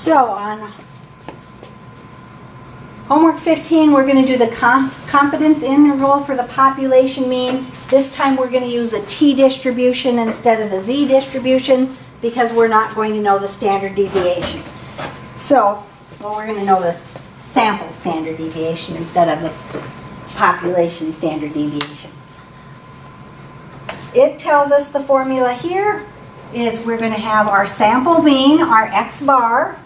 So on homework 15, we're going to do the confidence interval for the population mean. This time we're going to use the t distribution instead of the z distribution because we're not going to know the standard deviation. So, well, we're going to know the sample standard deviation instead of the population standard deviation. It tells us the formula here is we're going to have our sample mean, our x bar,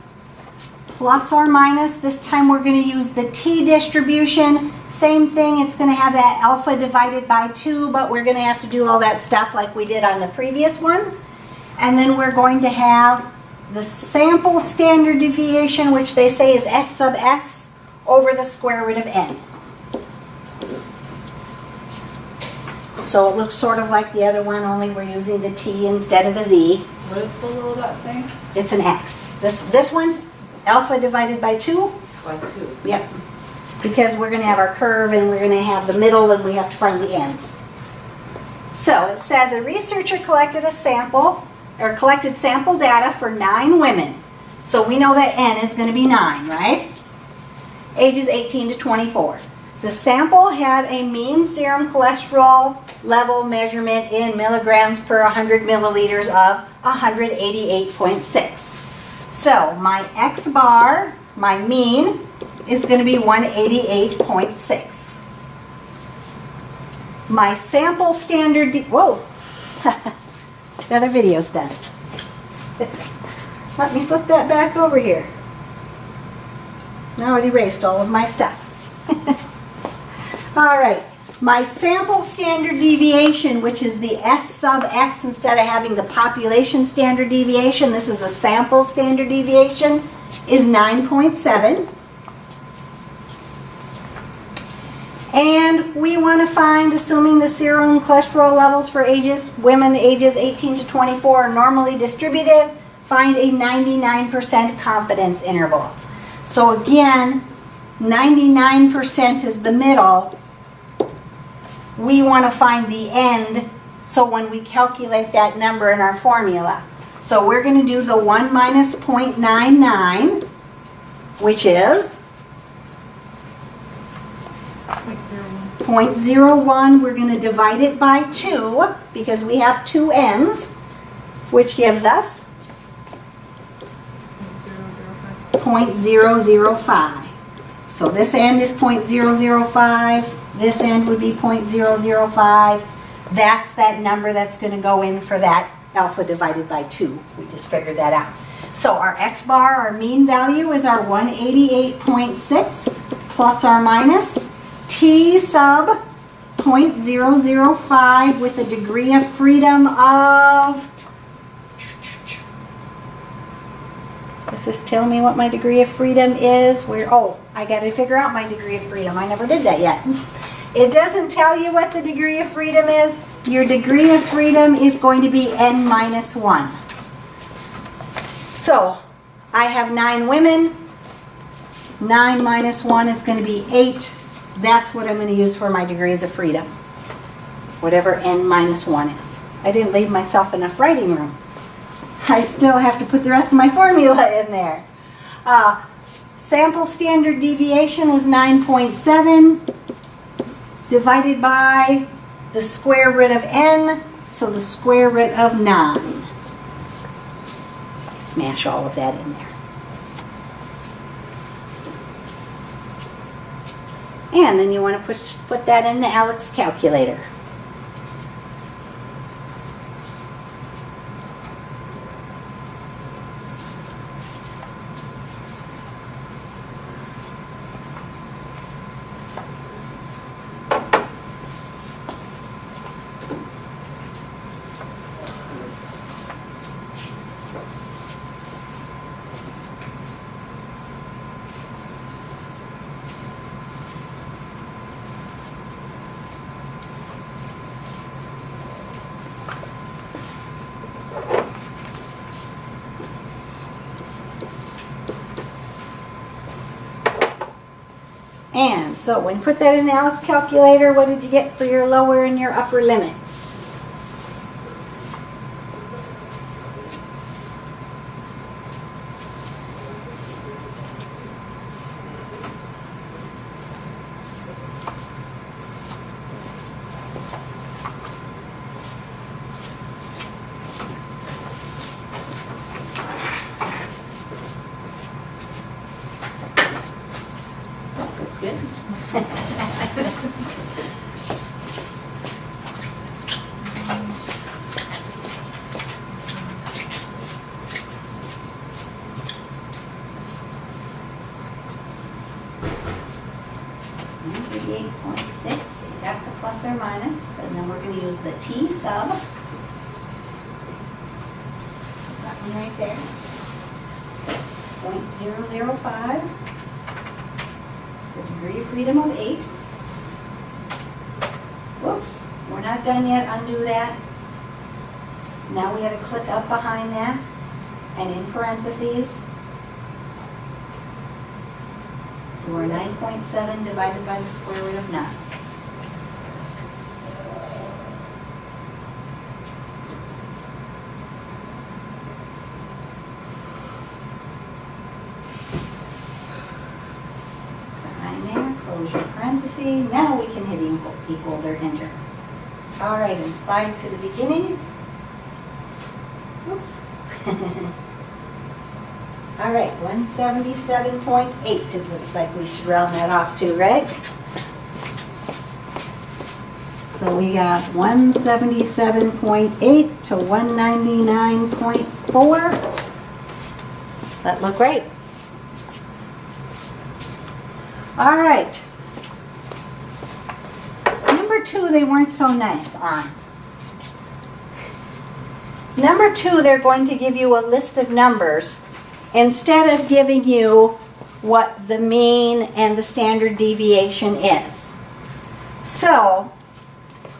plus or minus. This time we're going to use the t distribution. Same thing, it's going to have that alpha divided by 2, but we're going to have to do all that stuff like we did on the previous one. And then we're going to have the sample standard deviation, which they say is s sub x over the square root of n. So it looks sort of like the other one, only we're using the t instead of the z. What is below that thing? It's an x. This one, alpha divided by 2. By 2. Yep. Because we're going to have our curve and we're going to have the middle and we have to find the ends. So it says a researcher collected sample data for 9 women. So we know that n is going to be 9, right? Ages 18 to 24. The sample had a mean serum cholesterol level measurement in milligrams per 100 milliliters of 188.6. So my x bar, my mean, is going to be 188.6. My sample standard, whoa, the other video's done. Let me flip that back over here. Now it erased all of my stuff. All right, my sample standard deviation, which is the s sub x instead of having the population standard deviation, this is the sample standard deviation, is 9.7. And we want to find, assuming the serum cholesterol levels for women ages 18 to 24 are normally distributed, find a 99% confidence interval. So again, 99% is the middle. We want to find the end, so when we calculate that number in our formula. So we're going to do the 1 minus 0.99, which is 0.01. We're going to divide it by 2, because we have 2 ends, which gives us 0.005. So this end is 0.005. This end would be 0.005. That's that number that's going to go in for that alpha divided by 2. We just figured that out. So our x bar, our mean value, is our 188.6 plus or minus t sub 0.005 with a degree of freedom of... Does this tell me what my degree of freedom is? Oh, I got to figure out my degree of freedom. I never did that yet. It doesn't tell you what the degree of freedom is. Your degree of freedom is going to be n minus 1. So, I have 9 women. 9 minus 1 is going to be 8. That's what I'm going to use for my degrees of freedom. Whatever n minus 1 is. I didn't leave myself enough writing room. I still have to put the rest of my formula in there. Sample standard deviation was 9.7 divided by the square root of n, so the square root of 9. Smash all of that in there. And then you want to put that in the Alex calculator. And so when you put that in the Alex calculator, what did you get for your lower and your upper limits? $38.6, you got the plus or minus, and then we're going to use the T sub. So that one right there. 0.005. So degree of freedom of 8. Whoops, we're not done yet, undo that. Now we got to click up behind that, and in parentheses, or 9.7 divided by the square root of 9. Behind there, close your parentheses. Now we can hit equals or enter. All right, and slide to the beginning. Oops. All right, 177.8, it looks like we should round that off to, right? So we got 177.8 to 199.4. That looked great. All right. Number 2, they weren't so nice on. Number 2, they're going to give you a list of numbers instead of giving you what the mean and the standard deviation is. So,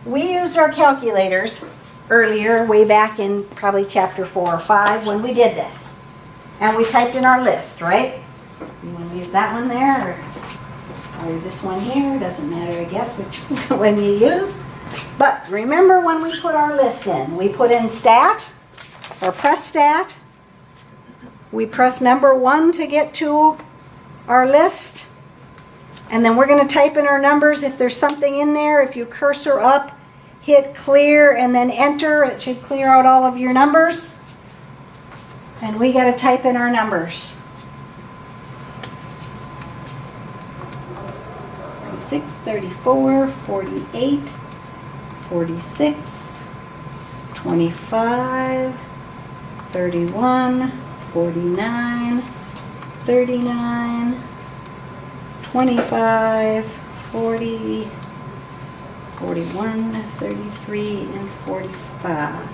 we used our calculators earlier, way back in probably chapter 4 or 5 when we did this. And we typed in our list, right? You want to use that one there or this one here? Doesn't matter, I guess, which one you use. But remember when we put our list in, we put in stat or press stat. We press number 1 to get to our list. And then we're going to type in our numbers. If there's something in there, if you cursor up, hit clear and then enter, it should clear out all of your numbers. And we got to type in our numbers. 36, 34, 48, 46, 25, 31, 49, 39, 25, 40, 41, 33, and 45.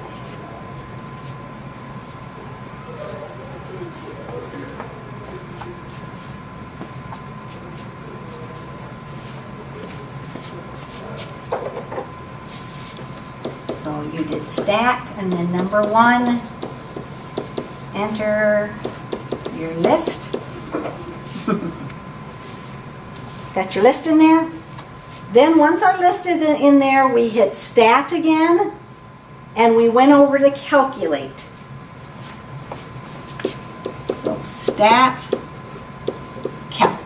So you did stat and then number 1. Enter your list. Got your list in there? Then once our list is in there, we hit stat again, and we went over to calculate. So stat, calc.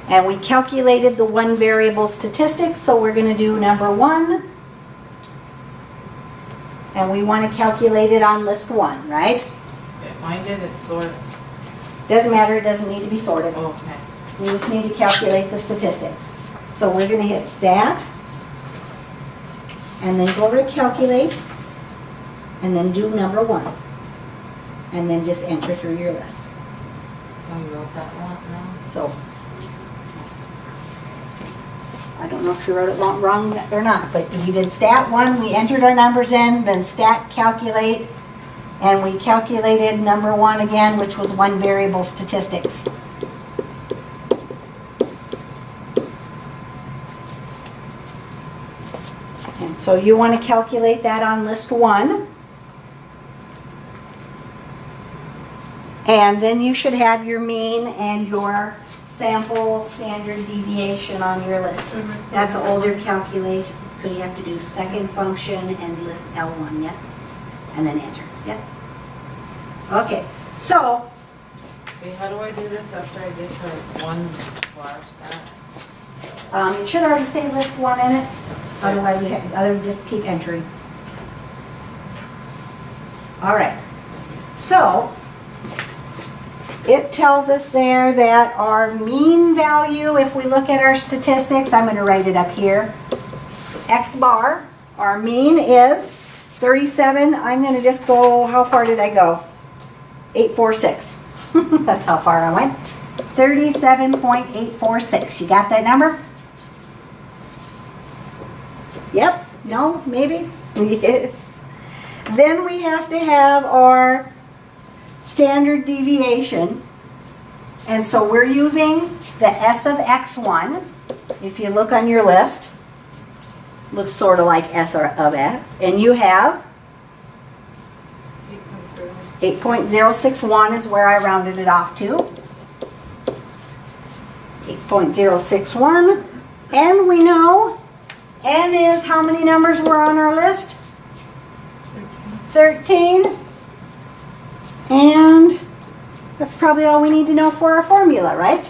And we calculated the one variable statistics, so we're going to do number 1. And we want to calculate it on list 1, right? Mine didn't sort. Doesn't matter, it doesn't need to be sorted. Okay. We just need to calculate the statistics. So we're going to hit stat, and then go over to calculate, and then do number 1. And then just enter through your list. So you wrote that one now? So, I don't know if you wrote it wrong or not, but we did stat 1, we entered our numbers in, then stat calculate, and we calculated number 1 again, which was one variable statistics. And so you want to calculate that on list 1. And then you should have your mean and your sample standard deviation on your list. That's an older calculation, so you have to do second function and list L1, yep? And then enter, yep? Okay, so, Okay, how do I do this after I get to 1 bar stat? it should already say list 1 in it, otherwise just keep entering. All right, so, it tells us there that our mean value, if we look at our statistics, I'm going to write it up here, X bar, our mean is 37. I'm going to just go, how far did I go? 846. That's how far I went. 37.846. You got that number? Yep. No? Maybe? Then we have to have our standard deviation. And so we're using the S of X1. If you look on your list, looks sort of like S of X. And you have 8.061 is where I rounded it off to. 8.061. And we know N is how many numbers were on our list? 13. And that's probably all we need to know for our formula, right?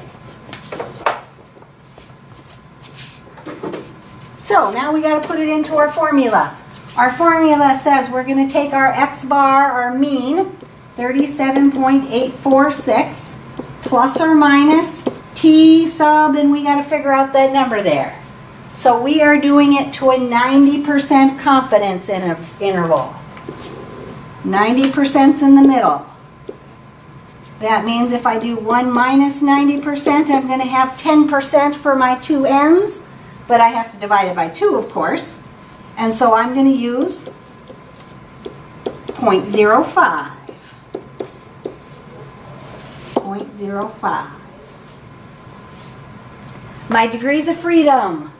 So now we got to put it into our formula. Our formula says we're going to take our X bar, our mean, 37.846, plus or minus T sub, and we got to figure out that number there. So we are doing it to a 90% confidence interval. 90%'s in the middle. That means if I do 1 minus 90%, I'm going to have 10% for my two ends, but I have to divide it by 2, of course. And so I'm going to use 0.05. 0.05. My degrees of freedom.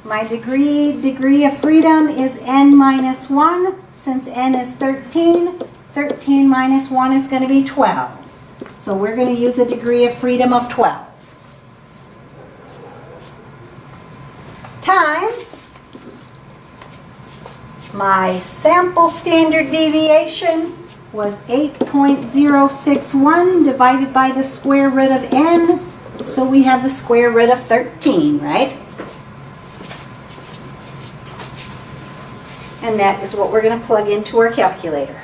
My degree of freedom is n minus 1. Since n is 13, 13 minus 1 is going to be 12. So we're going to use a degree of freedom of 12. Times my sample standard deviation was 8.061 divided by the square root of n. So we have the square root of 13, right? And that is what we're going to plug into our calculator.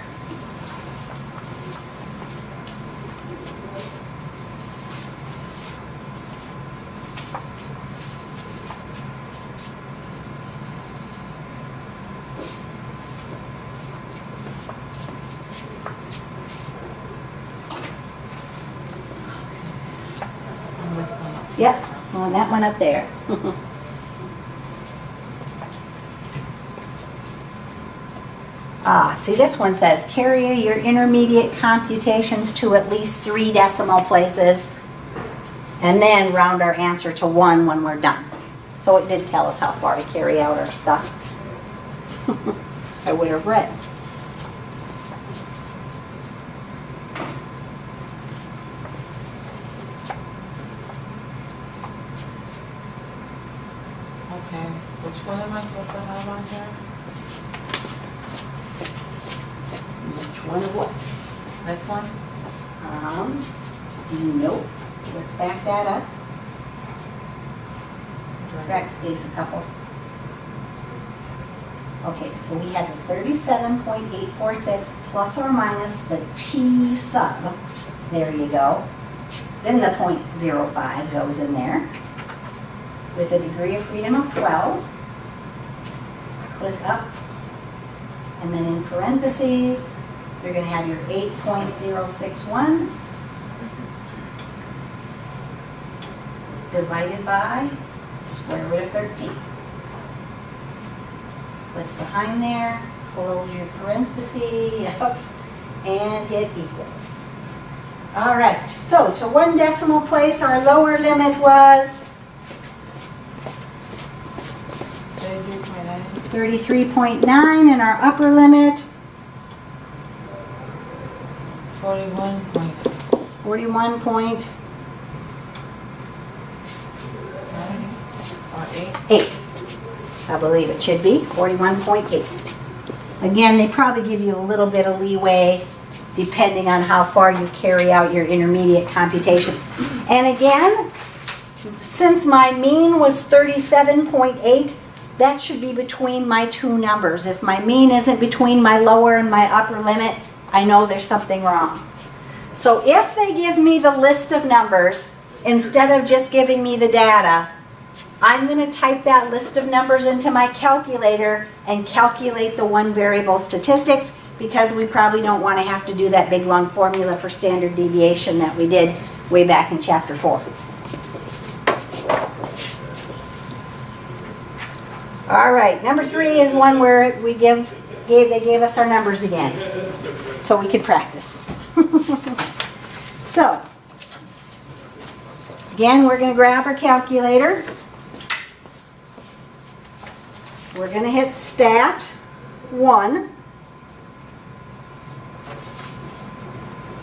And this one. Yep, and that one up there. See, this one says carry your intermediate computations to at least 3 decimal places and then round our answer to 1 when we're done. So it did tell us how far to carry out our stuff. I would have read. Okay, which one am I supposed to have on here? Which one of what? This one? Nope. Let's back that up. Backspace a couple. Okay, so we had the 37.846 plus or minus the T sub. There you go. Then the 0.05 goes in there with a degree of freedom of 12. Click up. And then in parentheses, you're going to have your 8.061 divided by the square root of 13. Click behind there, close your parentheses, and hit equals. All right, so to 1 decimal place, our lower limit was 33.9, and our upper limit 41 point or 8. I believe it should be 41.8. Again, they probably give you a little bit of leeway depending on how far you carry out your intermediate computations. And again, since my mean was 37.8, that should be between my 2 numbers. If my mean isn't between my lower and my upper limit, I know there's something wrong. So if they give me the list of numbers, instead of just giving me the data, I'm going to type that list of numbers into my calculator and calculate the one variable statistics, because we probably don't want to have to do that big long formula for standard deviation that we did way back in chapter 4. All right, number 3 is one where they gave us our numbers again, so we could practice. So, again, we're going to grab our calculator. We're going to hit stat 1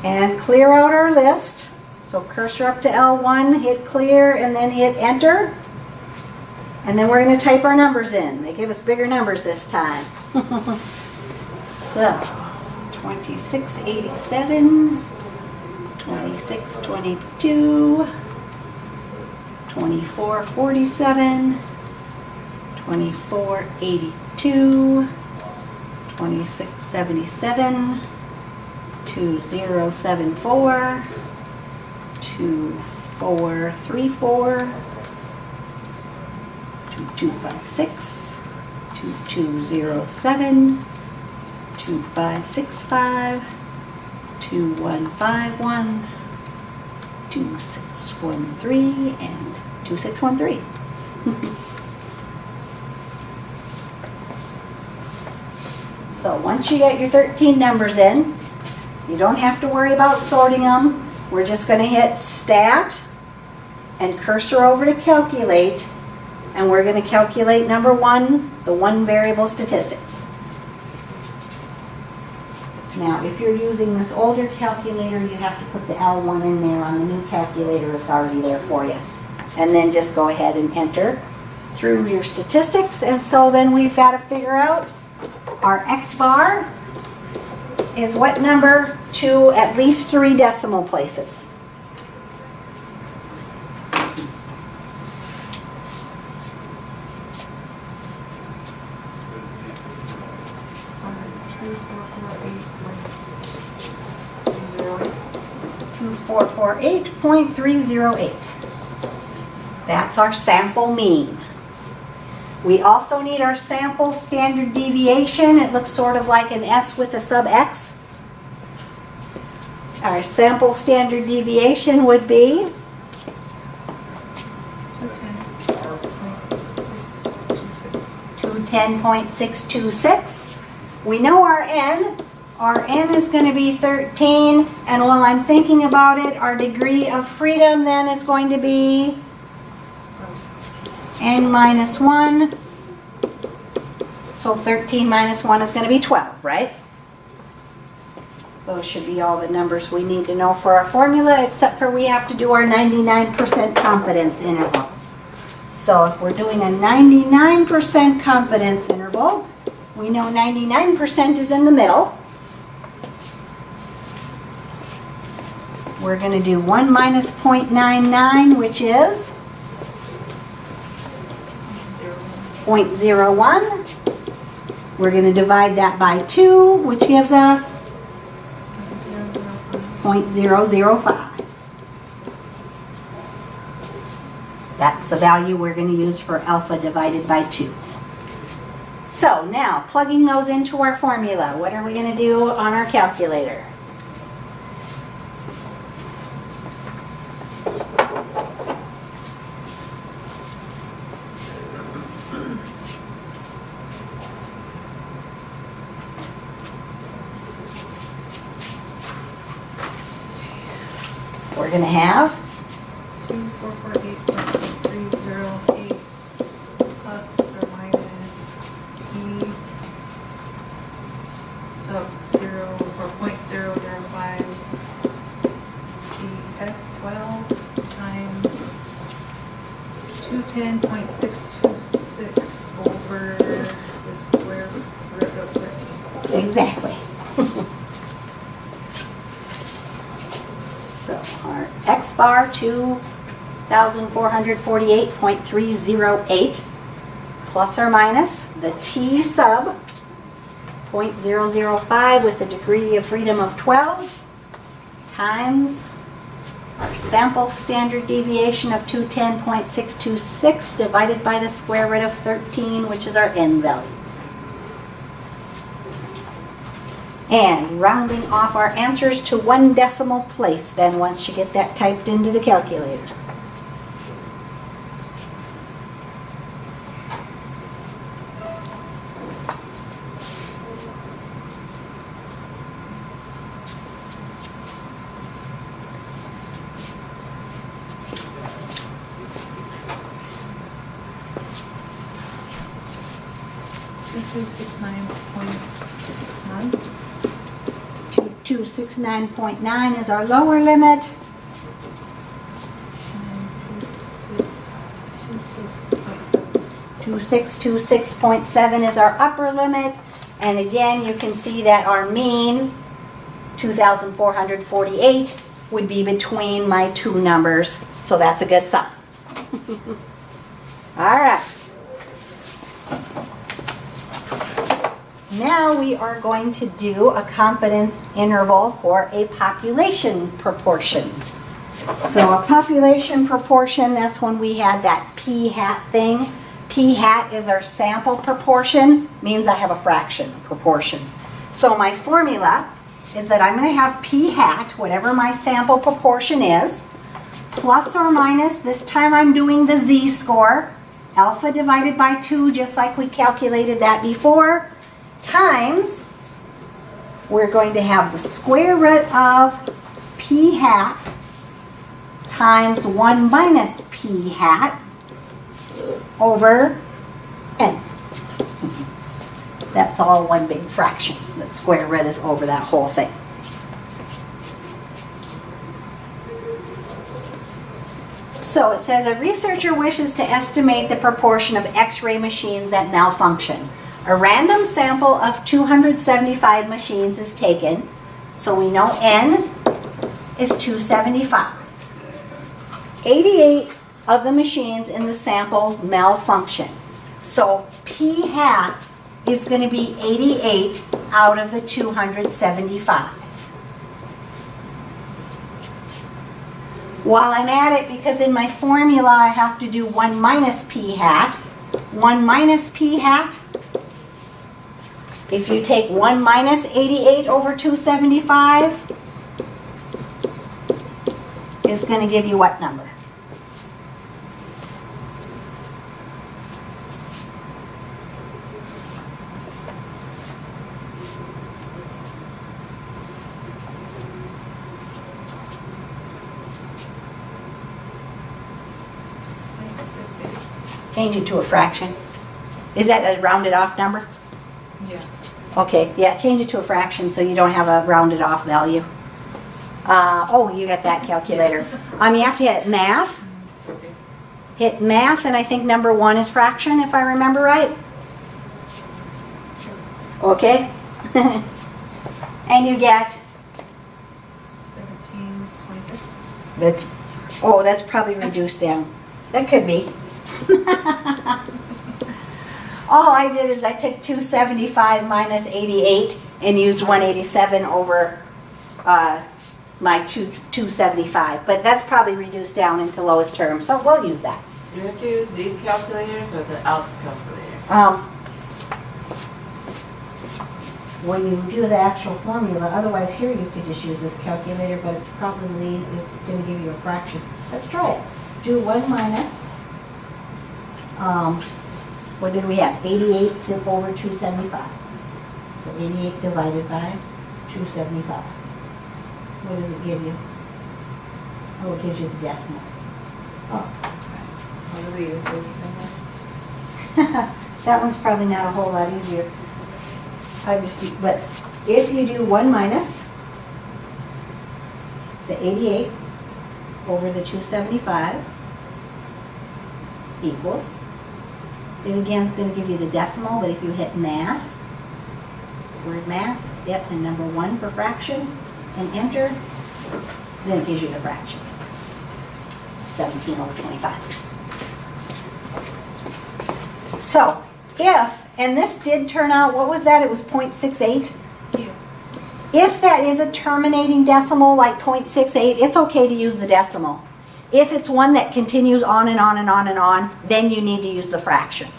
and clear out our list. So cursor up to L1, hit clear, and then hit enter. And then we're going to type our numbers in. They give us bigger numbers this time. So, 2687, 2622, 2447, 2482, 2677, 2074, 2434, 2256, 2207, 2565, 2151, 2613, and 2613. So once you get your 13 numbers in, you don't have to worry about sorting them. We're just going to hit stat and cursor over to calculate, and we're going to calculate number 1, the one variable statistics. Now, if you're using this older calculator, you have to put the L1 in there. On the new calculator, it's already there for you. And then just go ahead and enter through your statistics. And so then we've got to figure out our X bar is what number to at least 3 decimal places. Four four eight 2448.308. That's our sample mean. We also need our sample standard deviation. It looks sort of like an S with a sub X. Our sample standard deviation would be 210.626. We know our N. Our N is going to be 13, and while I'm thinking about it, our degree of freedom then is going to be N minus 1. So 13 minus 1 is going to be 12, right? Those should be all the numbers we need to know for our formula, except for we have to do our 99% confidence interval. So if we're doing a 99% confidence interval, we know 99% is in the middle. We're going to do 1 minus 0.99, which is 0.01. We're going to divide that by 2, which gives us 0.005. That's the value we're going to use for alpha divided by 2. So now, plugging those into our formula, what are we going to do on our calculator? We're going to have 2448.308 plus or minus T sub 0 or 0.005 F12 times 210.626 over the square root of 13. exactly. So our X bar 2,448.308 plus or minus the T sub 0.005 with a degree of freedom of 12 times our sample standard deviation of 210.626 divided by the square root of 13, which is our n value. And rounding off our answers to 1 decimal place then once you get that typed into the calculator. $2269.9. 2269.9 is our lower limit. 2626.7 is our upper limit. And again, you can see that our mean, 2,448, would be between my two numbers. So that's a good sign. All right. Now we are going to do a confidence interval for a population proportion. So a population proportion, that's when we had that p-hat thing. P-hat is our sample proportion, means I have a fraction proportion. So my formula is that I'm going to have p-hat, whatever my sample proportion is, plus or minus, this time I'm doing the z-score, alpha divided by 2, just like we calculated that before, times, we're going to have the square root of p-hat times 1 minus p-hat over n. That's all one big fraction. That square root is over that whole thing. So it says a researcher wishes to estimate the proportion of X-ray machines that malfunction. A random sample of 275 machines is taken, so we know n is 275. 88 of the machines in the sample malfunction. So p-hat is going to be 88 out of the 275. While I'm at it, because in my formula I have to do 1 minus p-hat, 1 minus p-hat, if you take 1 minus 88 over 275, is going to give you what number? Change it to a fraction. Is that a rounded off number? Yeah. Okay, yeah, change it to a fraction so you don't have a rounded off value. Oh, you got that calculator. You have to hit math. Hit math, and I think number 1 is fraction, if I remember right. Okay. And you get 1726. oh, that's probably reduced down. That could be. All I did is I took 275 minus 88 and used 187 over my 275. But that's probably reduced down into lowest term, so we'll use that. Do you have to use these calculators or the ALPS calculator? When you do the actual formula, otherwise here you could just use this calculator, but it's probably going to give you a fraction. Let's try it. Do 1 minus, what did we have? 88 over 275. So 88 divided by 275. What does it give you? Oh, it gives you the decimal. Oh. How do we use this thing? That one's probably not a whole lot easier. But if you do 1 minus the 88 over the 275 equals, it again is going to give you the decimal, but if you hit math, word math, yep, and number 1 for fraction, and enter, then it gives you the fraction. 17 over 25. So, if, and this did turn out, what was that? It was 0.68? Yeah. If that is a terminating decimal like 0.68, it's okay to use the decimal. If it's one that continues on and on and on and on, then you need to use the fraction.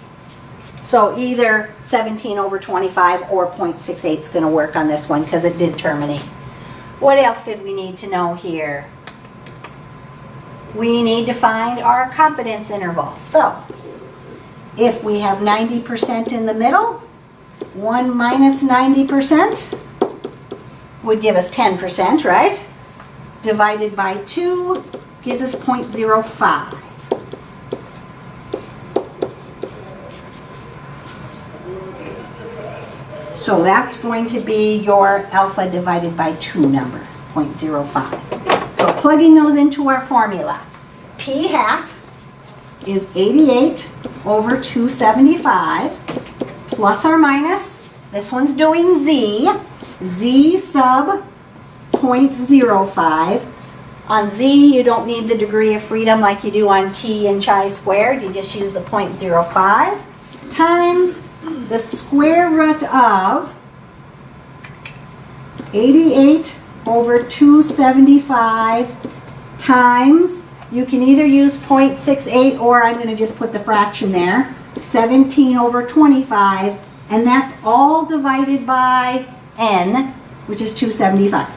So either 17 over 25 or 0.68 is going to work on this one because it did terminate. What else did we need to know here? We need to find our confidence interval. So if we have 90% in the middle, 1 minus 90% would give us 10%, right? Divided by 2 gives us 0.05. So that's going to be your alpha divided by 2 number, 0.05. So plugging those into our formula, p hat is 88 over 275 plus or minus, this one's doing z sub 0.05. On z, you don't need the degree of freedom like you do on t and chi-squared. You just use the 0.05 times the square root of 88 over 275 times, you can either use 0.68 or I'm going to just put the fraction there, 17 over 25, and that's all divided by n, which is 275.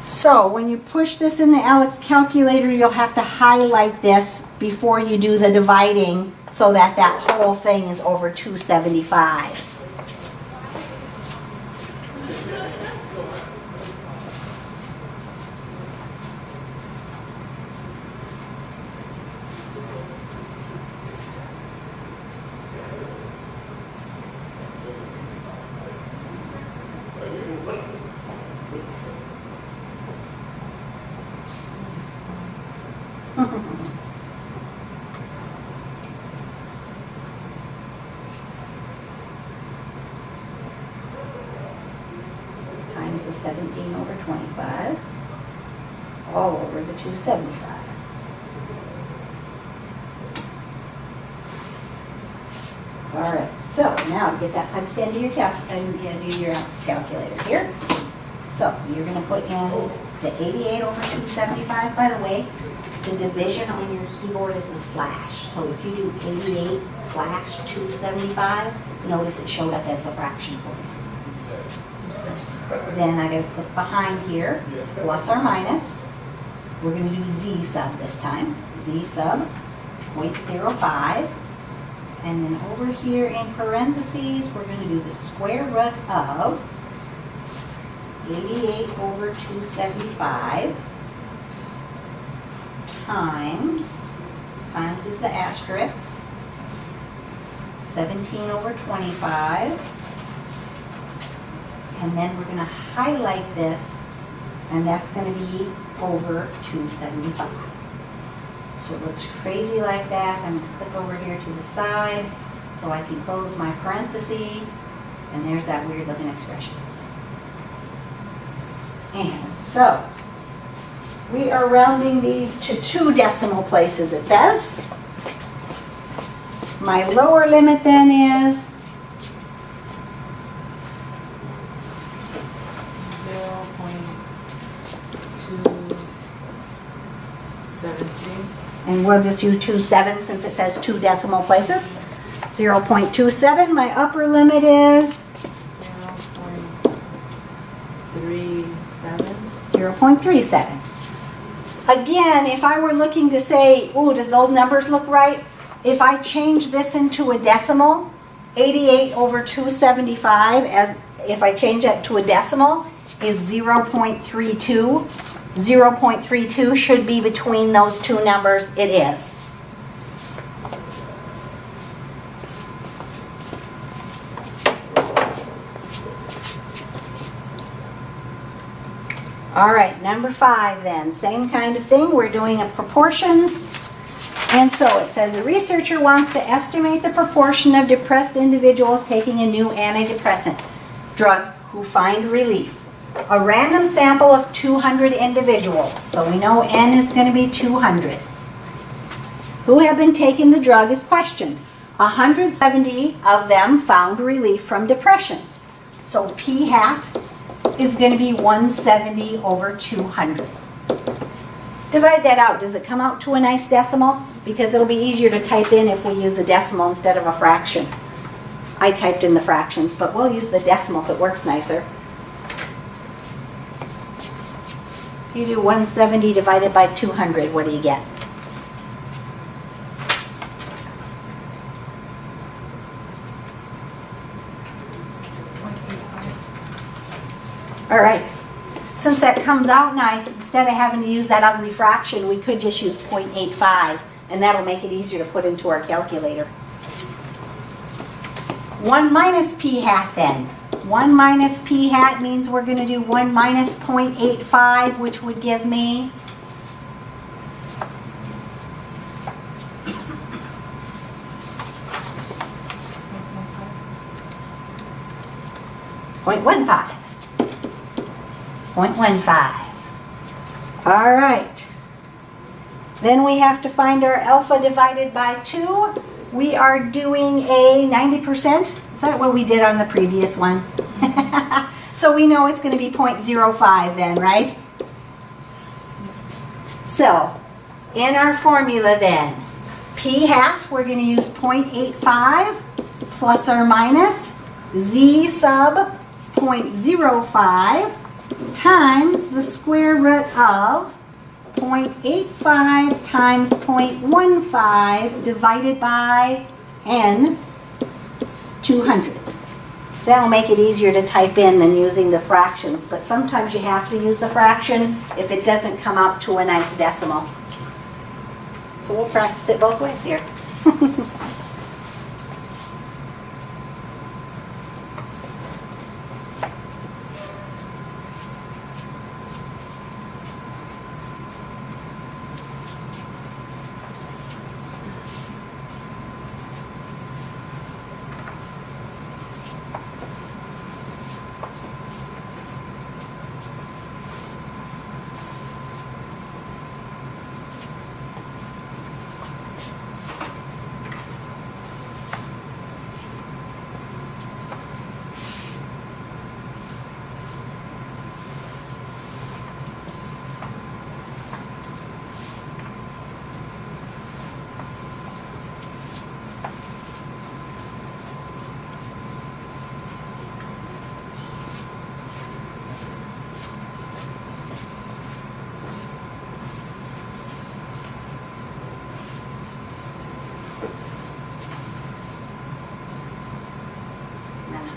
So when you push this in the Alex calculator, you'll have to highlight this before you do the dividing so that that whole thing is over 275. Times the 17 over 25, all over the 275. All right, so now to get that punched into your calculator here. So you're going to put in the 88 over 275. By the way, the division on your keyboard is the slash. So if you do 88 slash 275, notice it showed up as the fraction for you. Then I got to click behind here, plus or minus. We're going to do z sub this time. Z sub 0.05. And then over here in parentheses, we're going to do the square root of 88 over 275 times is the asterisk, 17 over 25. And then we're going to highlight this, and that's going to be over 275. So it looks crazy like that. I'm going to click over here to the side so I can close my parenthesis, and there's that weird looking expression. And so we are rounding these to 2 decimal places, it says. My lower limit then is 0.273. and we'll just use 27 since it says 2 decimal places. 0.27. My upper limit is 0.37. 0.37. Again, if I were looking to say, ooh, does those numbers look right? If I change this into a decimal, 88 over 275, as if I change that to a decimal, is 0.32. 0.32 should be between those 2 numbers. It is. All right, number 5 then. Same kind of thing. We're doing a proportions. And so it says a researcher wants to estimate the proportion of depressed individuals taking a new antidepressant drug who find relief. A random sample of 200 individuals. So we know N is going to be 200. Who have been taking the drug is questioned. 170 of them found relief from depression. So p hat is going to be 170 over 200. Divide that out. Does it come out to a nice decimal? Because it'll be easier to type in if we use a decimal instead of a fraction. I typed in the fractions, but we'll use the decimal if it works nicer. If you do 170 divided by 200, what do you get? All right. Since that comes out nice, instead of having to use that ugly fraction, we could just use 0.85, and that'll make it easier to put into our calculator. 1 minus p hat then. 1 minus p hat means we're going to do 1 minus 0.85, which would give me 0.15. 0.15. All right. Then we have to find our alpha divided by 2. We are doing a 90%. Is that what we did on the previous one? So we know it's going to be 0.05 then, right? So, in our formula then, p hat, we're going to use 0.85 plus or minus z sub 0.05 times the square root of 0.85 times 0.15 divided by n 200. That'll make it easier to type in than using the fractions, but sometimes you have to use the fraction if it doesn't come out to a nice decimal. So we'll practice it both ways here.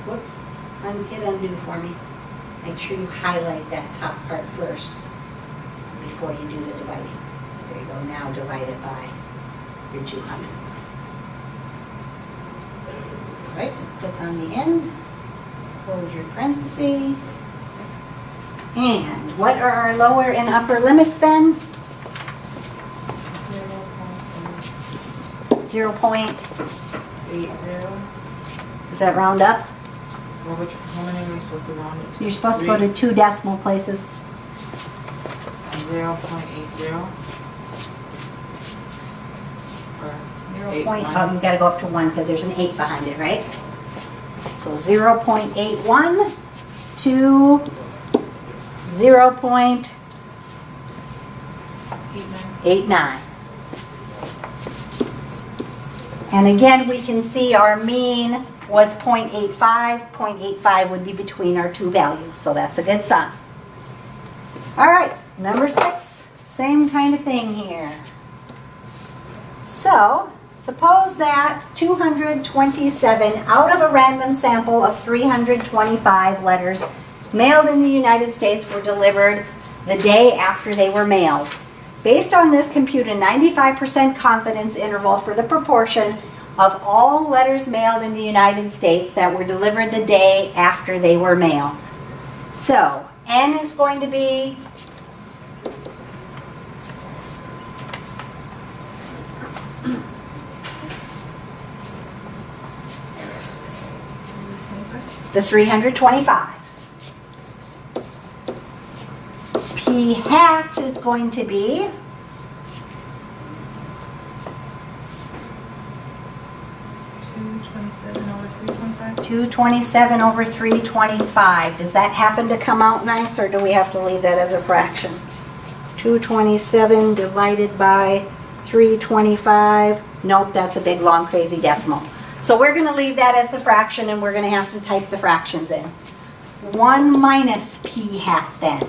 Whoops, hit undo for me. Make sure you highlight that top part first before you do the dividing. There you go, now divide it by your 200. All right, click on the end, close your parenthesis. And what are our lower and upper limits then? 0.80. Does that round up? Well, how many are we supposed to round it to? You're supposed to go to 2 decimal places. 0.80. Or 0. Oh, you gotta go up to 1 because there's an 8 behind it, right? So 0.81 to 0.89. And again, we can see our mean was 0.85. 0.85 would be between our two values, so that's a good sign. All right, number 6, same kind of thing here. So, suppose that 227 out of a random sample of 325 letters mailed in the United States were delivered the day after they were mailed. Based on this, compute a 95% confidence interval for the proportion of all letters mailed in the United States that were delivered the day after they were mailed. So, N is going to be the 325. P hat is going to be 225 227 over 325. 227 over 325. Does that happen to come out nice, or do we have to leave that as a fraction? 227 divided by 325. Nope, that's a big, long, crazy decimal. So we're going to leave that as the fraction, and we're going to have to type the fractions in. 1 minus p hat then.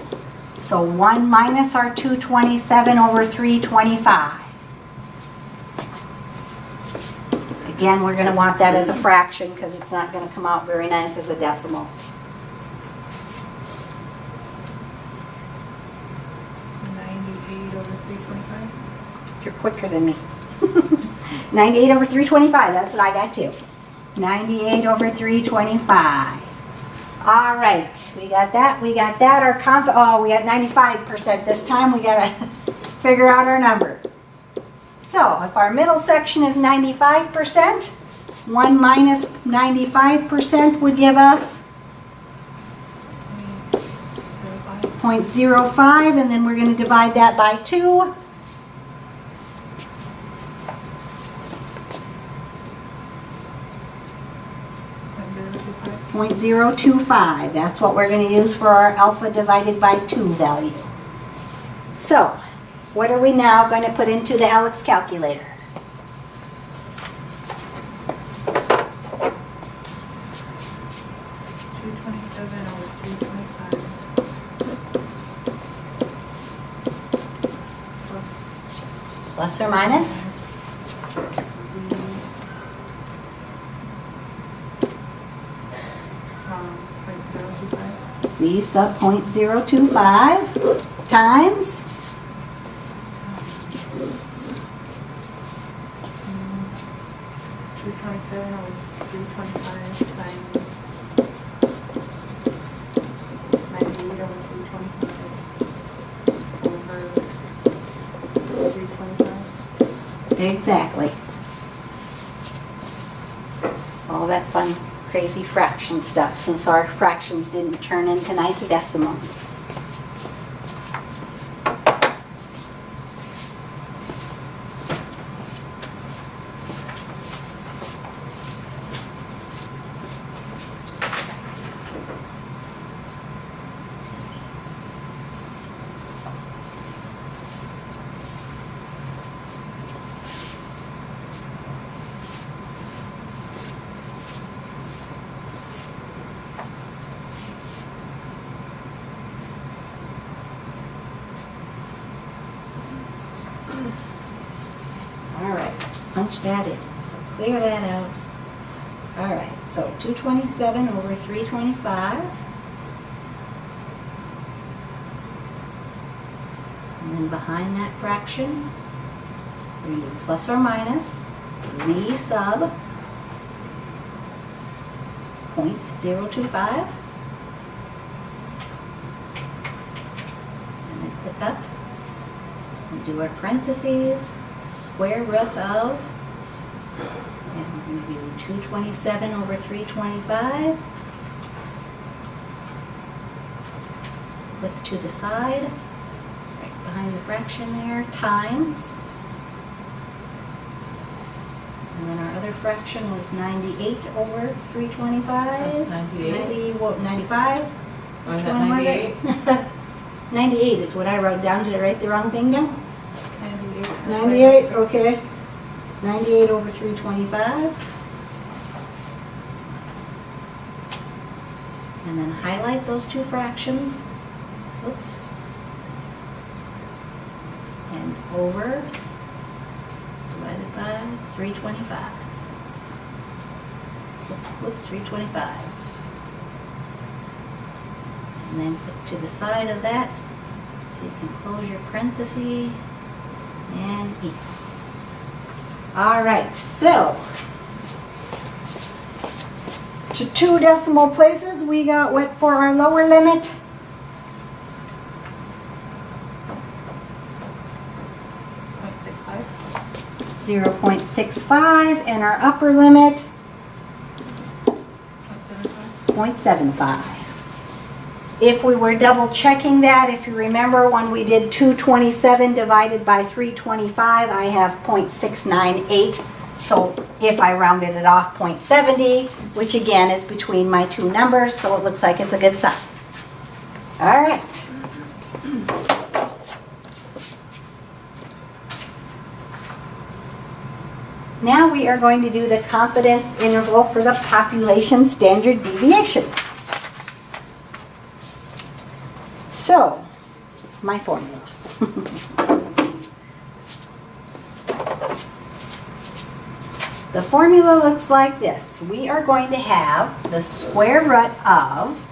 So 1 minus our 227 over 325. Again, we're going to want that as a fraction because it's not going to come out very nice as a decimal. 98 over 325. You're quicker than me. 98 over 325, that's what I got too. 98 over 325. All right, we got that, we got that. We got 95% this time. We got to figure out our number. So if our middle section is 95%, 1 minus 95% would give us 0.05, and then we're going to divide that by 2. .025. That's what we're going to use for our alpha divided by 2 value. So, what are we now going to put into the Alex calculator? Plus or minus? Z sub 0.025 times 227 over 325 times 98 over 325 over 325. Exactly. All that fun, crazy fraction stuff, since our fractions didn't turn into nice decimals. Punch that in. So clear that out. All right, so 227 over 325. And then behind that fraction, we do plus or minus z sub 0.025. And then click up and do our parentheses. Square root of, and we're going to do 227 over 325. Flip to the side, right behind the fraction there, times. And then our other fraction was 98 over 325. That's 98. 95. Or is Which that one was 98? it? 98 is what I wrote down. Did I write the wrong thing down? 98. 98, okay. 98 over 325. And then highlight those two fractions. Oops. And over divided by 325. Whoops, 325. And then click to the side of that so you can close your parenthesis. And equal. All right, so to 2 decimal places, we got what for our lower limit? 0.65, and our upper limit 0.75. If we were double checking that, if you remember when we did 227 divided by 325, I have 0.698 So if I rounded it off 0.70, which again is between my two numbers, so it looks like it's a good sign. All right. Now we are going to do the confidence interval for the population standard deviation. So, my formula. The formula looks like this. We are going to have the square root of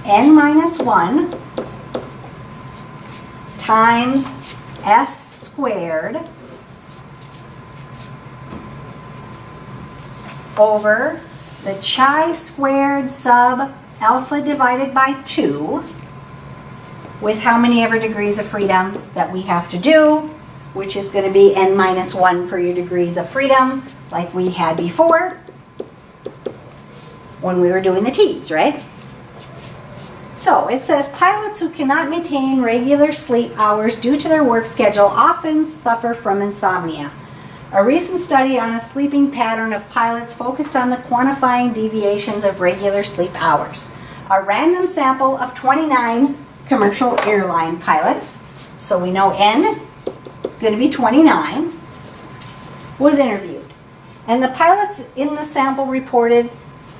n minus 1 times s squared over the chi squared sub alpha divided by 2 with how many ever degrees of freedom that we have to do, which is going to be n minus 1 for your degrees of freedom, like we had before when we were doing the t's, right? So it says pilots who cannot maintain regular sleep hours due to their work schedule often suffer from insomnia. A recent study on a sleeping pattern of pilots focused on the quantifying deviations of regular sleep hours. A random sample of 29 commercial airline pilots, so we know n going to be 29, was interviewed. And the pilots in the sample reported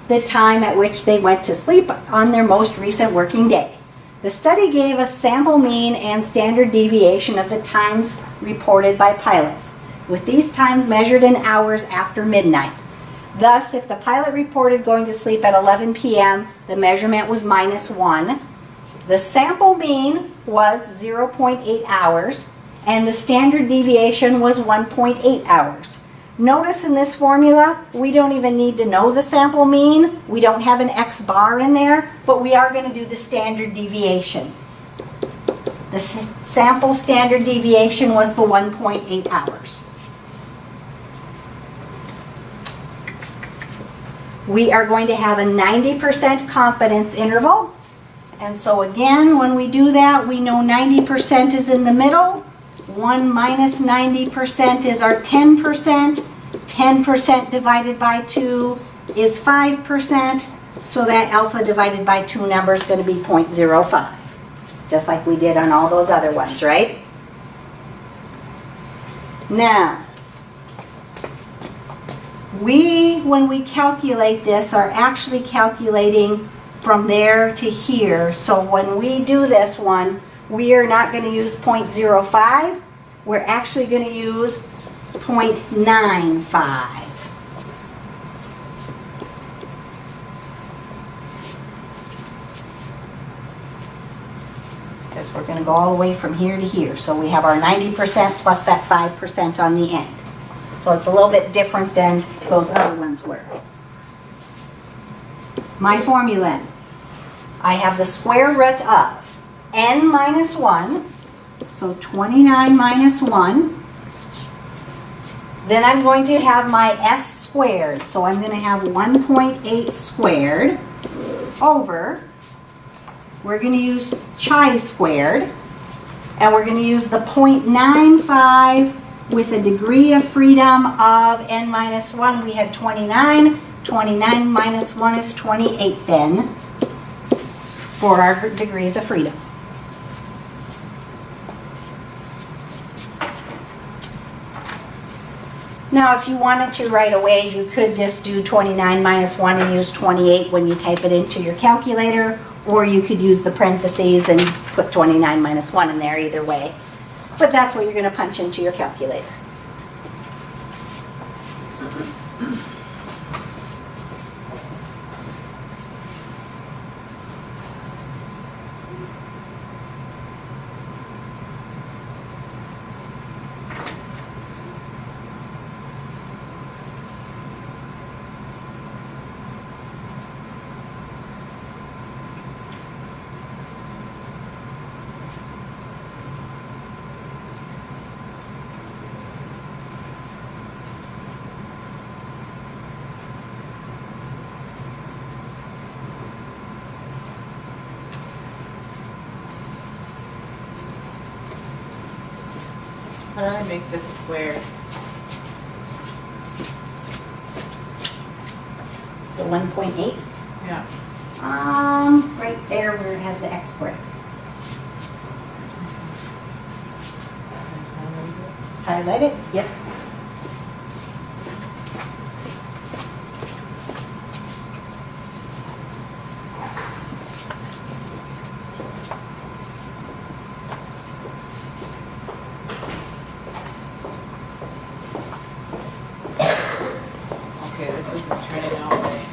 the time at which they went to sleep on their most recent working day. The study gave a sample mean and standard deviation of the times reported by pilots, with these times measured in hours after midnight. Thus, if the pilot reported going to sleep at 11 p.m., the measurement was minus 1. The sample mean was 0.8 hours, and the standard deviation was 1.8 hours. Notice in this formula, we don't even need to know the sample mean. We don't have an X bar in there, but we are going to do the standard deviation. The sample standard deviation was the 1.8 hours. We are going to have a 90% confidence interval. And so again, when we do that, we know 90% is in the middle. 1 minus 90% is our 10%. 10% divided by 2 is 5%. So that alpha divided by 2 number is going to be 0.05. Just like we did on all those other ones, right? Now, when we calculate this, are actually calculating from there to here. So when we do this one, we are not going to use 0.05. We're actually going to use 0.95. Because we're going to go all the way from here to here. So we have our 90% plus that 5% on the end. So it's a little bit different than those other ones were. My formula. I have the square root of n minus 1, so 29 minus 1. Then I'm going to have my s squared, so I'm going to have 1.8 squared over, we're going to use chi squared, and we're going to use the 0.95 with a degree of freedom of n minus 1. We had 29. 29 minus 1 is 28 then, for our degrees of freedom. Now, if you wanted to right away, you could just do 29 minus 1 and use 28 when you type it into your calculator, or you could use the parentheses and put 29 minus 1 in there, either way. But that's what you're going to punch into your calculator. How do I make this square? The 1.8? Yeah. Right there where it has the x squared. Highlight it? Yep. Okay, this isn't turning out right.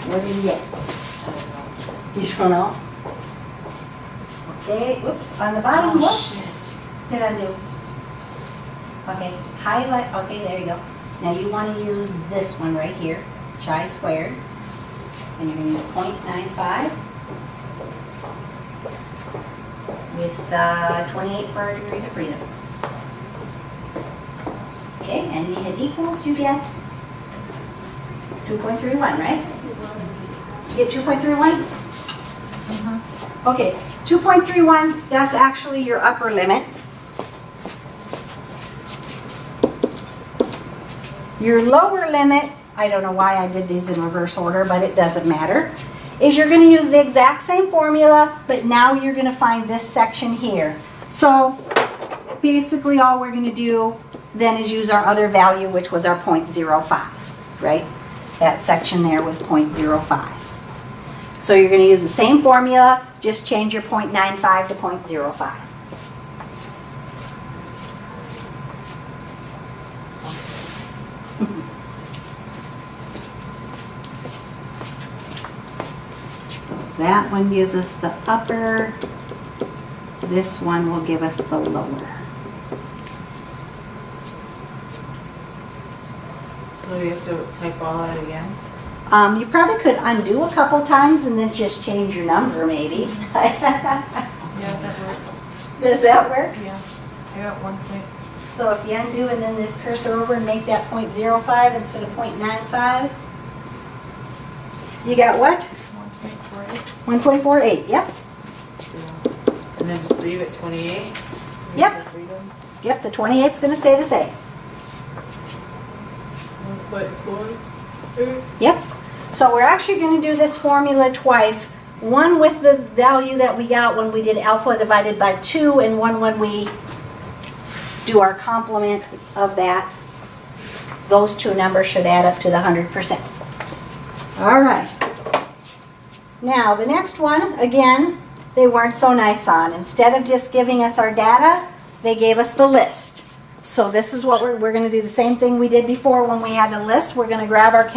What did you get? I don't know. You don't know? Okay, whoops, on the bottom, Oh, whoops. shit. Hit undo. Okay, highlight, okay, there you go. Now you want to use this one right here, chi squared. And you're going to use 0.95 with 28 for our degrees of freedom. Okay, and you hit equals, you get 2.31, right? You get 2.31? Okay, 2.31, that's actually your upper limit. Your lower limit, I don't know why I did these in reverse order, but it doesn't matter, is you're going to use the exact same formula, but now you're going to find this section here. So basically all we're going to do then is use our other value, which was our 0.05, right? That section there was 0.05. So you're going to use the same formula, just change your 0.95 to 0.05. So that one gives us the upper, this one will give us the lower. So you have to type all that again? You probably could undo a couple times and then just change your number maybe. Yeah, that works. Does that work? Yeah. I got 1 point. So if you undo and then this cursor over and make that 0.05 instead of 0.95, you got what? 1.48. 1.48, yep. So, and then just leave it 28? Yep. Use the freedom? Yep, the 28's going to stay the same. 1.4? Yep. So we're actually going to do this formula twice. One with the value that we got when we did alpha divided by 2, and one when we do our complement of that. Those two numbers should add up to the 100%. All right. Now the next one, again, they weren't so nice on. Instead of just giving us our data, they gave us the list. So this is what we're going to do the same thing we did before when we had a list. We're going to grab our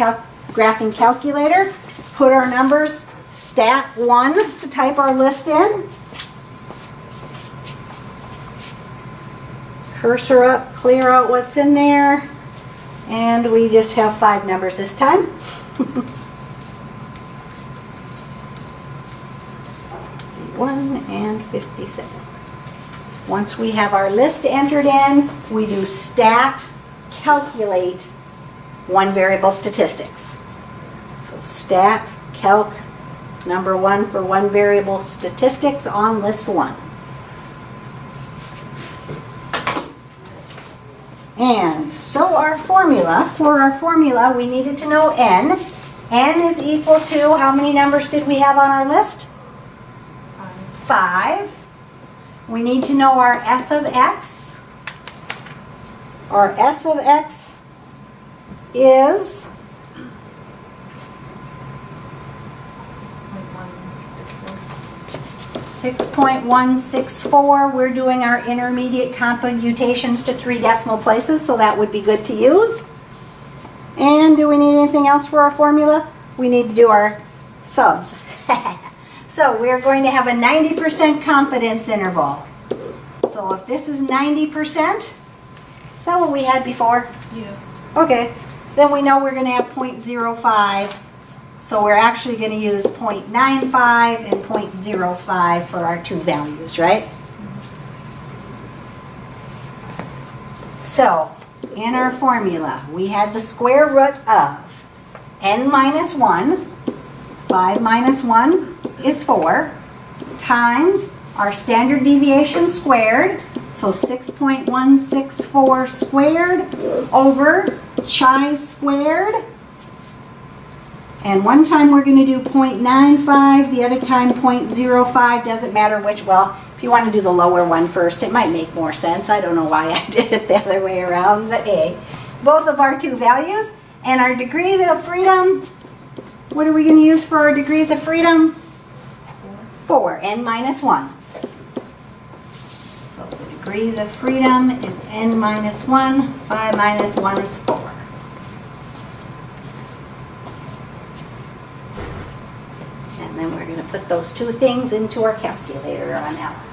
graphing calculator, put our numbers, stat 1 to type our list in. Cursor up, clear out what's in there. And we just have 5 numbers this time. 1 and 57. Once we have our list entered in, we do stat calculate one variable statistics. So stat calc number 1 for one variable statistics on list 1. And so for our formula, we needed to know n. N is equal to, how many numbers did we have on our list? 5. We need to know our S of x. Our S of x is 6.164. We're doing our intermediate computations to 3 decimal places, so that would be good to use. And do we need anything else for our formula? We need to do our subs. So we're going to have a 90% confidence interval. So if this is 90%, is that what we had before? Yeah. Okay, then we know we're going to have 0.05. So we're actually going to use 0.95 and 0.05 for our 2 values, right? So in our formula, we had the square root of n minus 1, 5 minus 1 is 4, times our standard deviation squared, so 6.164 squared over chi squared And one time we're going to do 0.95, the other time 0.05, doesn't matter which. Well, if you want to do the lower one first, it might make more sense. I don't know why I did it the other way around, but hey. Both of our two values and our degrees of freedom. What are we going to use for our degrees of freedom? 4, n minus 1. So the degrees of freedom is n minus 1. 5 minus 1 is 4. And then we're going to put those two things into our calculator on Alice.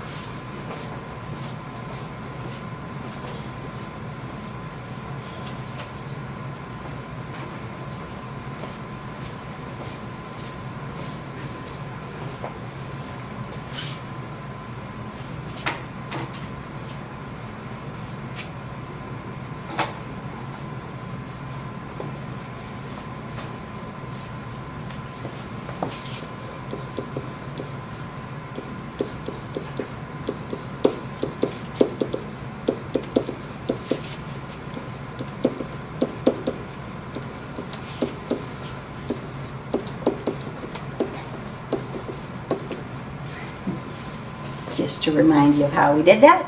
Just to remind you of how we did that.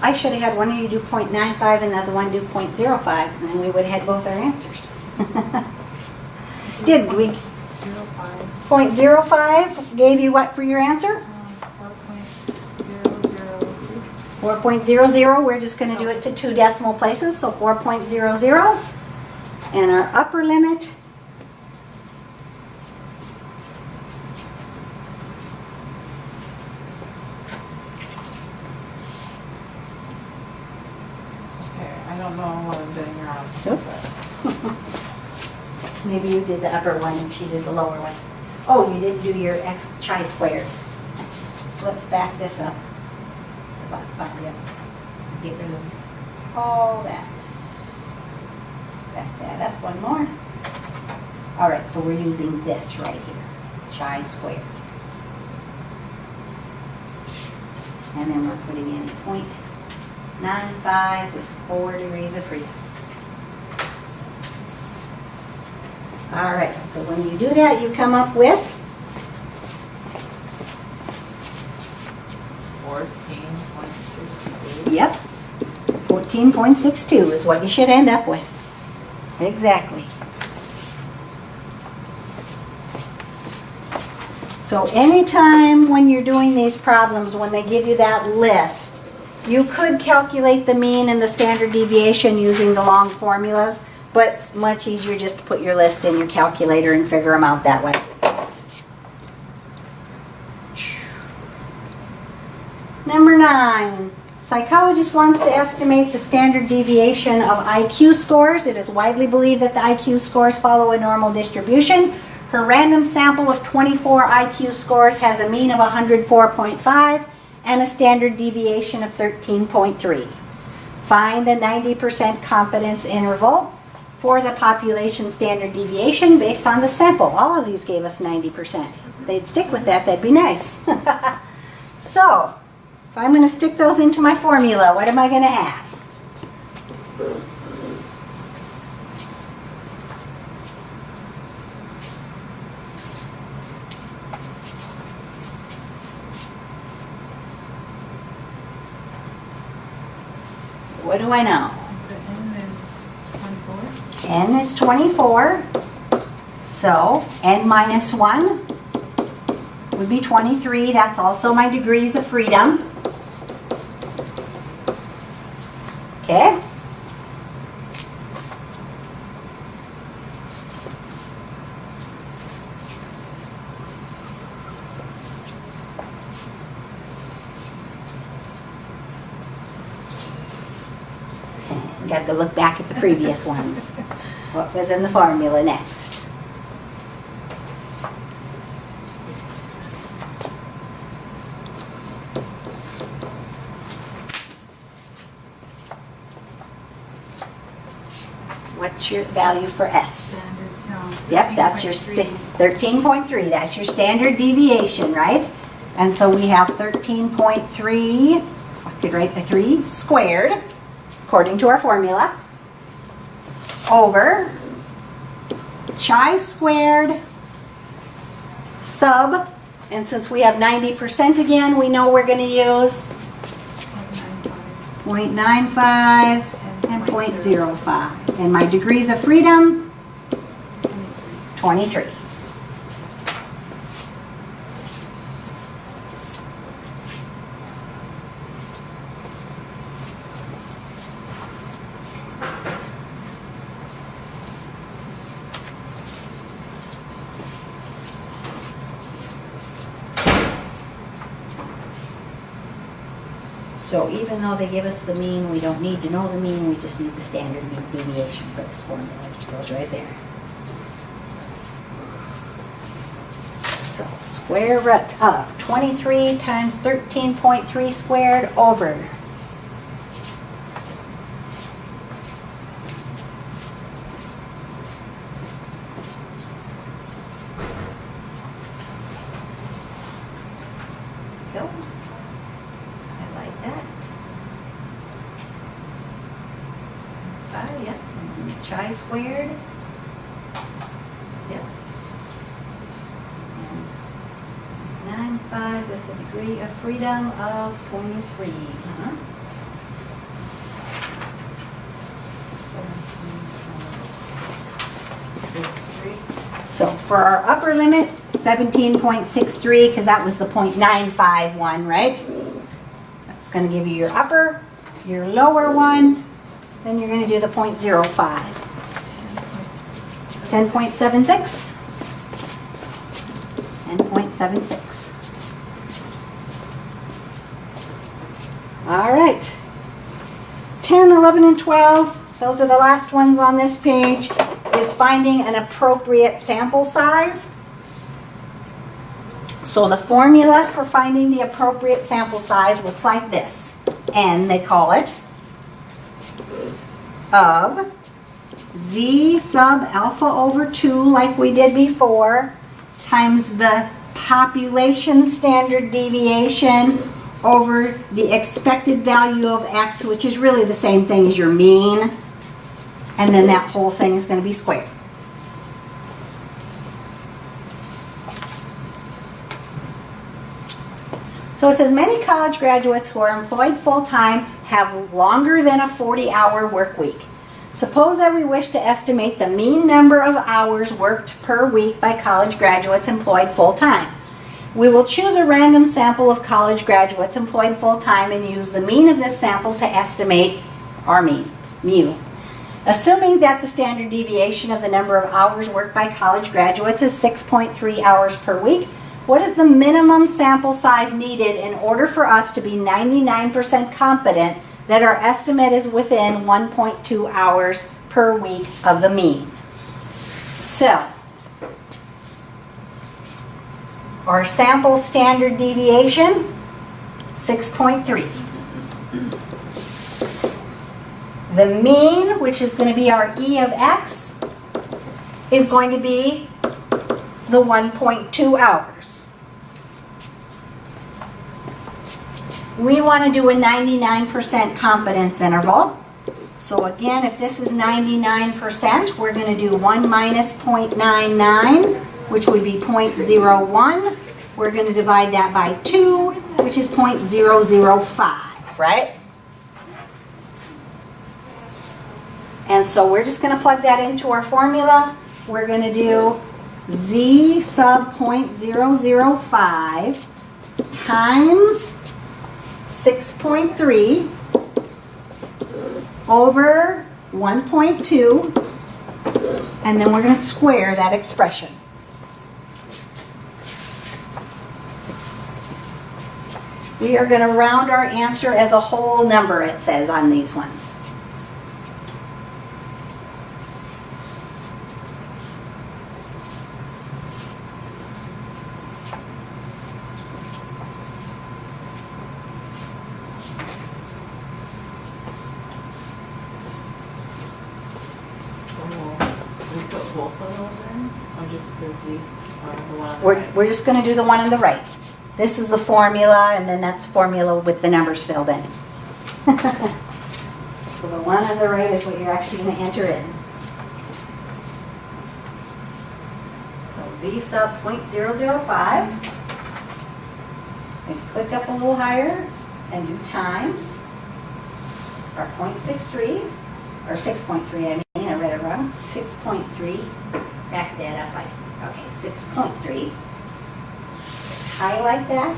I should have had one of you do 0.95 and the other one do 0.05, and then we would have had both our answers. Didn't we? 0.05. 0.05 gave you what for your answer? 4.003. 4.00. We're just going to do it to 2 decimal places, so 4.00. And our upper limit I don't know what I'm doing wrong. Nope. Maybe you did the upper one and she did the lower one. Oh, you didn't do your x chi-squared. Let's back this up. Get rid of all that. Back that up one more. All right, so we're using this right here, chi-squared. And then we're putting in 0.95 with 4 degrees of freedom. All right, so when you do that, you come up with 14.62. Yep. 14.62 is what you should end up with. Exactly. So anytime when you're doing these problems, when they give you that list, you could calculate the mean and the standard deviation using the long formulas, but much easier just to put your list in your calculator and figure them out that way. Number 9, psychologist wants to estimate the standard deviation of IQ scores. It is widely believed that the IQ scores follow a normal distribution. Her random sample of 24 IQ scores has a mean of 104.5 and a standard deviation of 13.3. Find a 90% confidence interval for the population standard deviation based on the sample. All of these gave us 90%. If they'd stick with that, that'd be nice. So, if I'm going to stick those into my formula, what am I going to have? What do I know? The n is 24. N is 24. So, n minus 1 would be 23. That's also my degrees of freedom. Okay? Got to look back at the previous ones. What was in the formula next? What's your value for S? Standard, no. Yep, that's your 13.3. That's your standard deviation, right? And so we have 13.3, if I could write the 3, squared, according to our formula, over chi-squared sub, and since we have 90% again, we know we're going to use 0.95 and 0.05. And my degrees of freedom, 23. So even though they give us the mean, we don't need to know the mean, we just need the standard deviation for this formula, which goes right there. So square root of 23 times 13.3 squared over go. I like that. Yep. And chi-squared. Yep. And 9.5 with a degree of freedom of 23. Uh-huh. 17.63. So for our upper limit, 17.63, because that was the 0.95 one, right? That's going to give you your upper, your lower one, then you're going to do the 0.05. 10.76 and 0.76. All right. 10, 11, and 12, those are the last ones on this page, is finding an appropriate sample size. So the formula for finding the appropriate sample size looks like this. N, they call it, of z sub alpha over 2, like we did before, times the population standard deviation over the expected value of x, which is really the same thing as your mean. And then that whole thing is going to be squared. So it says many college graduates who are employed full-time have longer than a 40-hour work week. Suppose that we wish to estimate the mean number of hours worked per week by college graduates employed full-time. We will choose a random sample of college graduates employed full-time and use the mean of this sample to estimate our mean, mu. Assuming that the standard deviation of the number of hours worked by college graduates is 6.3 hours per week, what is the minimum sample size needed in order for us to be 99% confident that our estimate is within 1.2 hours per week of the mean? So, our sample standard deviation, 6.3. The mean, which is going to be our E of x, is going to be the 1.2 hours. We want to do a 99% confidence interval. So again, if this is 99%, we're going to do 1 minus 0.99, which would be 0.01. We're going to divide that by 2, which is 0.005, right? And so we're just going to plug that into our formula. We're going to do z sub 0.005 times 6.3 over 1.2, and then we're going to square that expression. We are going to round our answer as a whole number, it says on these ones. Both of those in, or just the Z, or the one on the right? We're just going to do the one on the right. This is the formula, and then that's formula with the numbers filled in. So the one on the right is what you're actually going to enter in. Z sub 0.005. And click up a little higher and do times, or 0.63, or 6.3, I read it wrong, 6.3, back that up, okay, 6.3. Highlight that.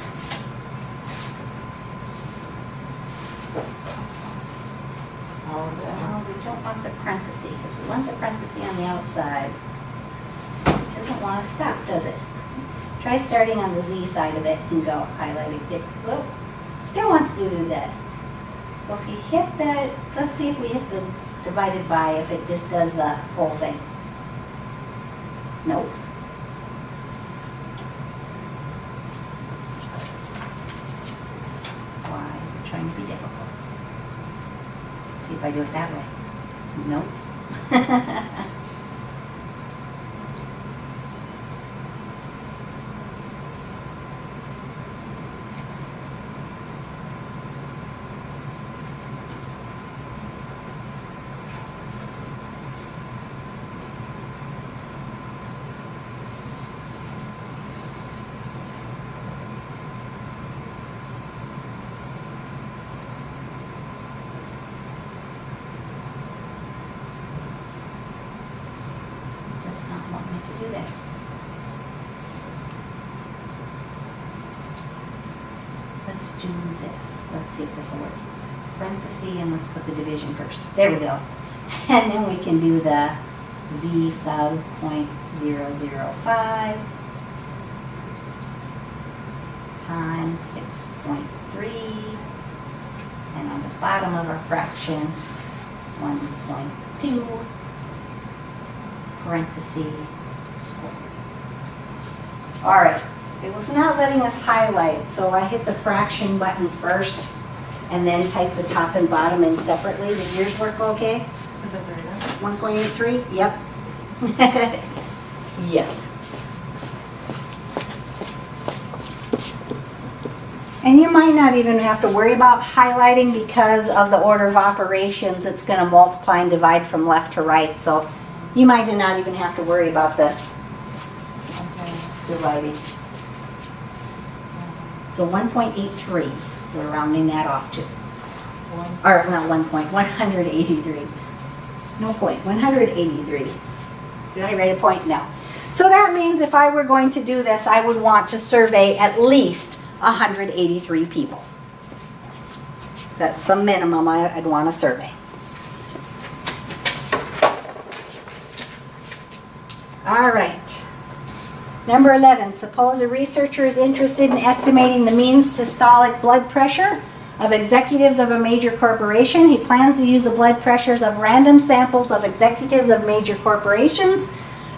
All of that. No, we don't want the parenthesis, because we want the parenthesis on the outside. It doesn't want to stop, does it? Try starting on the Z side of it and go highlighting it. Whoa, still wants to do that. Well, if you hit the, let's see if we hit the divided by, if it just does the whole thing. Nope. Why is it trying to be difficult? See if I do it that way. Nope. Does not want me to do that. Let's do this. Let's see if this will work. Parenthesis, and let's put the division first. There we go. And then we can do the Z sub 0.005 times 6.3, and on the bottom of our fraction, 1.2, parenthesis, squared. All right, it was not letting us highlight, so I hit the fraction button first and then type the top and bottom in separately. Did yours work okay? Is that very good? 1.83? Yep. Yes. And you might not even have to worry about highlighting because of the order of operations. It's going to multiply and divide from left to right. So you might not even have to worry about the Okay. dividing. So 1.83, we're rounding that off to. One. Or not 1.183. No point, 183. Did I write a point? No. So that means if I were going to do this, I would want to survey at least 183 people. That's the minimum I'd want to survey. All right. Number 11, suppose a researcher is interested in estimating the mean systolic blood pressure of executives of a major corporation. He plans to use the blood pressures of random samples of executives of major corporations.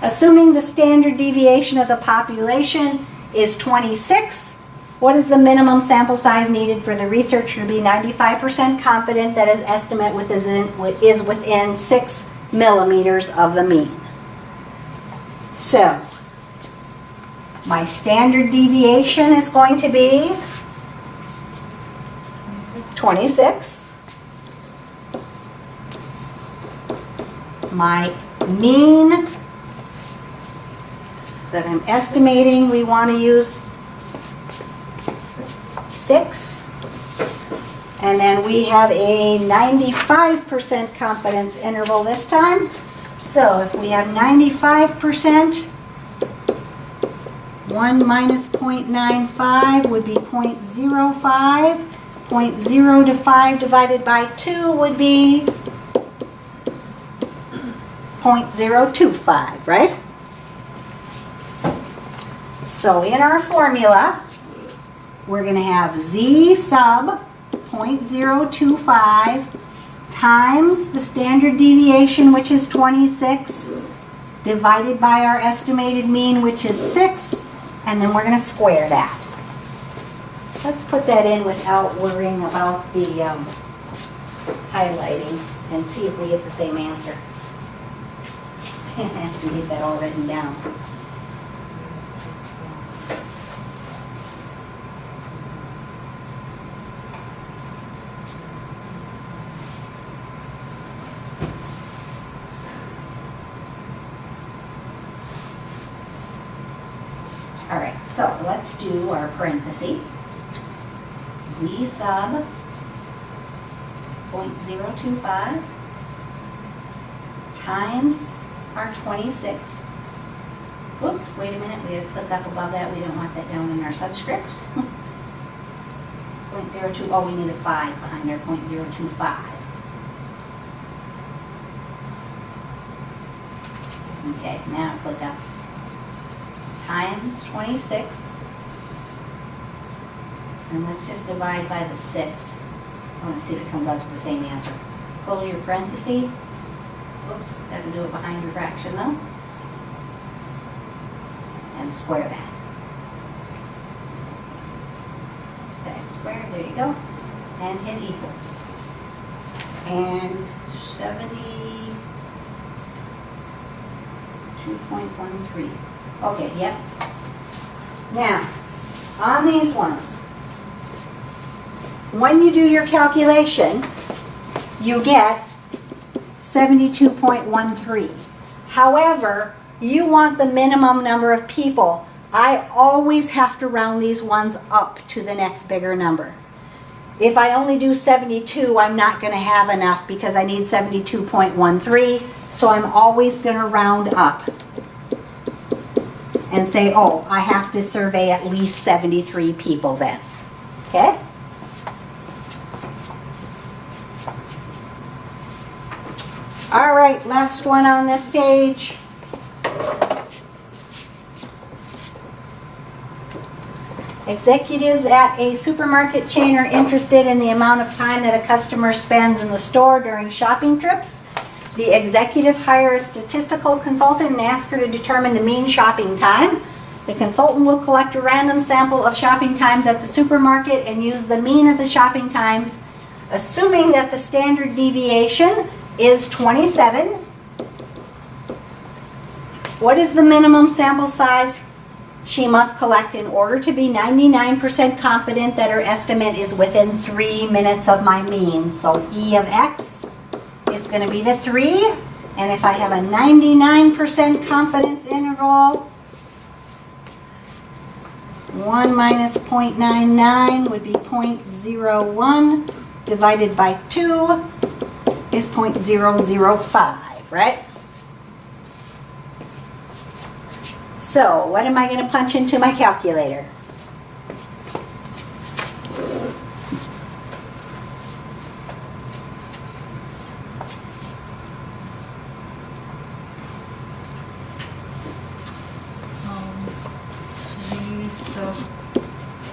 Assuming the standard deviation of the population is 26, what is the minimum sample size needed for the researcher to be 95% confident that his estimate is within 6 millimeters of the mean? So, my standard deviation is going to be 26. My mean that I'm estimating, we want to use 6. And then we have a 95% confidence interval this time. So if we have 95%, 1 minus 0.95 would be 0.05. 0.0 to 5 divided by 2 would be 0.025, right? So in our formula, we're going to have Z sub 0.025 times the standard deviation, which is 26, divided by our estimated mean, which is 6, and then we're going to square that. Let's put that in without worrying about the highlighting and see if we get the same answer. We get that all written down. So let's do our parenthesis. Z sub 0.025 times our 26. Whoops, wait a minute, we gotta click up above that. We don't want that down in our subscript. 0.02, oh, we need a 5 behind our 0.025. Okay, now click up. Times 26. And let's just divide by the 6. I want to see if it comes out to the same answer. Close your parenthesis. Whoops, got to do it behind your fraction though. And square that. X squared, there you go. And hit equals. And 72.13. Okay, yep. Now, on these ones, when you do your calculation, you get 72.13. However, you want the minimum number of people. I always have to round these ones up to the next bigger number. If I only do 72, I'm not going to have enough because I need 72.13. So I'm always going to round up and say, oh, I have to survey at least 73 people then. Okay? All right, last one on this page. Executives at a supermarket chain are interested in the amount of time that a customer spends in the store during shopping trips. The executive hires a statistical consultant and asks her to determine the mean shopping time. The consultant will collect a random sample of shopping times at the supermarket and use the mean of the shopping times, assuming that the standard deviation is 27. What is the minimum sample size she must collect in order to be 99% confident that her estimate is within 3 minutes of my mean? So E of X is going to be the 3. And if I have a 99% confidence interval, 1 minus 0.99 would be 0.01 divided by 2 is 0.005, right? So, what am I going to punch into my calculator? V sub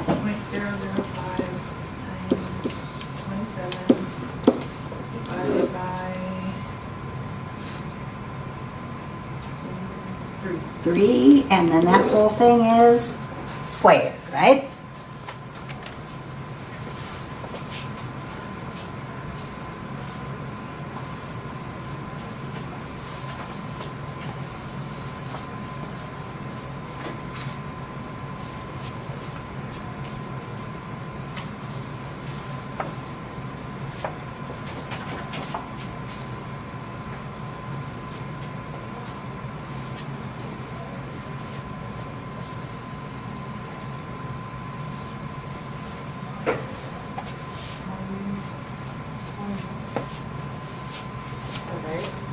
0.005 times 27 divided by 3, and then that whole thing is squared, right?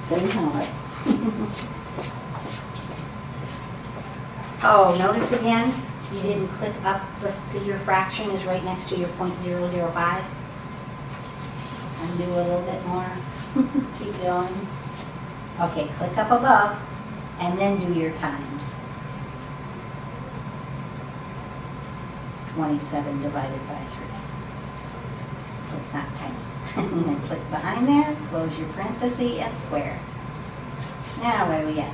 Doesn't sound right. Oh, notice again, you didn't click up. Let's see, your fraction is right next to your 0.005. Undo a little bit more. Keep going. Okay, click up above, and then do your times. 27 divided by 3. So it's not tiny. And then click behind there, close your parenthesis, and square. Now what do we get?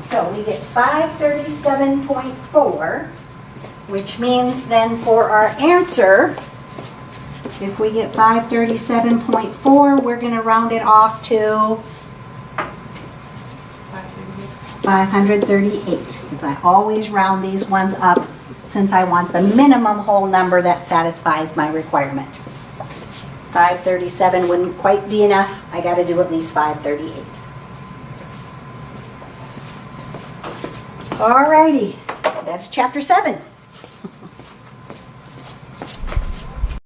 So we get 537.4, which means then for our answer, if we get 537.4, we're going to round it off to 538, because I always round these ones up since I want the minimum whole number that satisfies my requirement. 537 wouldn't quite be enough. I got to do at least 538. Alrighty, That's chapter 7.